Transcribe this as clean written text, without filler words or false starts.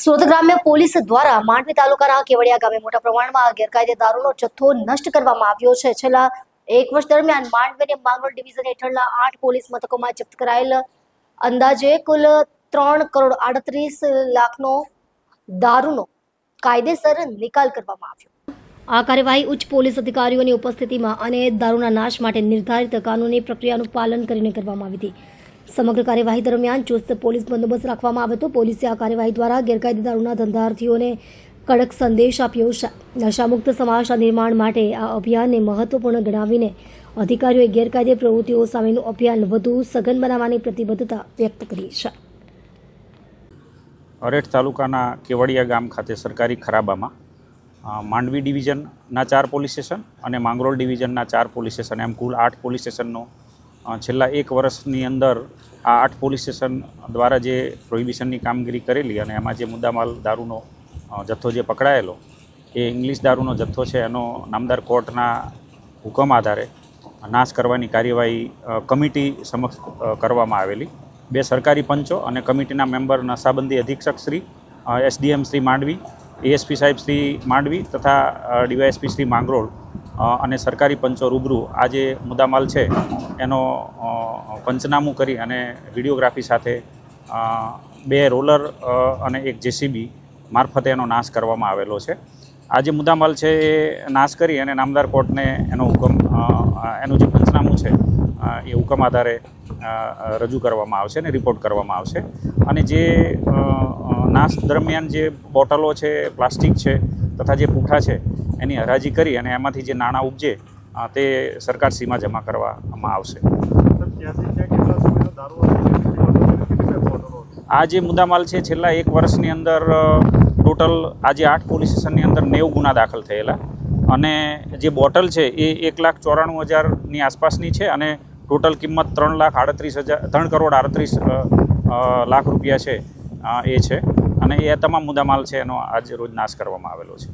સુરત ગ્રામ્ય પોલીસ દ્વારા માંડવી તાલુકાના કેવડિયા ગામે મોટા પ્રમાણમાં ગેરકાયદે દારૂનો જથ્થો નષ્ટ કરવામાં આવ્યો છે। છેલ્લા એક વર્ષ દરમિયાન માંડવી અને માંગરોળ ડિવિઝન હેઠળના 8 પોલીસ મથકોમાં જપ્ત કરાયેલ અંદાજે કુલ 3,38 લાખનો દારૂનો કાયદેસર નિકાલ કરવામાં આવ્યો। આ કાર્યવાહી ઉચ્ચ પોલીસ અધિકારીઓની ઉપસ્થિતિમાં અને દારૂના નાશ માટે નિર્ધારિત કાનૂની પ્રક્રિયાનું પાલન કરીને કરવામાં આવી હતી। સમગ્ર કાર્યવાહી દરમિયાન ચુસ્ત પોલીસ બંદોબસ્ત રાખવામાં આવ્યો હતો। પોલીસે આ કાર્યવાહી દ્વારા ગેરકાયદે દારૂના ધંધાર્થીઓને કડક સંદેશ આપ્યો છે। નશામુક્ત સમાજના નિર્માણ માટે આ અભિયાનને મહત્વપૂર્ણ ગણાવીને અધિકારીઓએ ગેરકાયદે પ્રવૃત્તિઓ સામેનું અભિયાન વધુ સઘન બનાવવાની પ્રતિબદ્ધતા વ્યક્ત કરી છે। અરેઠ તાલુકાના કેવડિયા ગામ ખાતે સરકારી ખરાબામાં માંડવી ડિવિઝનના 4 પોલીસ સ્ટેશન અને માંગરોળ ડિવિઝનના 4 પોલીસ સ્ટેશન એમ કુલ 8 પોલીસ સ્ટેશનનો છેલ્લા એક વર્ષની અંદર આ 8 પોલીસ સ્ટેશન દ્વારા જે પ્રોહિબિશનની કામગીરી કરેલી અને એમાં જે મુદ્દામાલ દારૂનો જથ્થો જે પકડાયેલો એ ઇંગ્લિશ દારૂનો જથ્થો છે એનો નામદાર કોર્ટના હુકમ આધારે નાશ કરવાની કાર્યવાહી કમિટી સમક્ષ કરવામાં આવેલી। 2 સરકારી પંચો અને કમિટીના મેમ્બર નશાબંધી અધિક્ષક શ્રી એસડીએમ શ્રી માંડવી, એએસપી સાહેબ શ્રી માંડવી તથા ડીવાયએસપી શ્રી માંગરોળ અને સરકારી પંચો રૂબરૂ આ જે મુદ્દામાલ છે એનો પંચનામું કરી અને વિડીયોગ્રાફી સાથે 2 રોલર અને 1 જેસીબી મારફતે એનો નાશ કરવામાં આવેલો છે। આ જે મુદ્દામાલ છે એ નાશ કરી અને નામદાર કોર્ટને એનો હુકમ એનું જે પંચનામું છે એ હુકમ આધારે રજૂ કરવામાં આવશે અને રિપોર્ટ કરવામાં આવશે। અને જે નાશ દરમિયાન જે બોટલો છે, પ્લાસ્ટિક છે તથા જે પૂંઠા છે એની હરાજી કરી અને એમાંથી જે નાણાં ઉપજે તે સરકાર સીમા જમા કરવામાં આવશે। આ જે મુદ્દામાલ છે છેલ્લા એક વર્ષની અંદર ટોટલ આજે 8 પોલીસ સ્ટેશનની અંદર 90 ગુના દાખલ થયેલા અને જે બોટલ છે એ 1,94,000ની આસપાસની છે અને ટોટલ કિંમત 3 કરોડ 38 લાખ રૂપિયા છે એ છે અને એ તમામ મુદ્દામાલ છે એનો આજ રોજ નાશ કરવામાં આવેલો છે।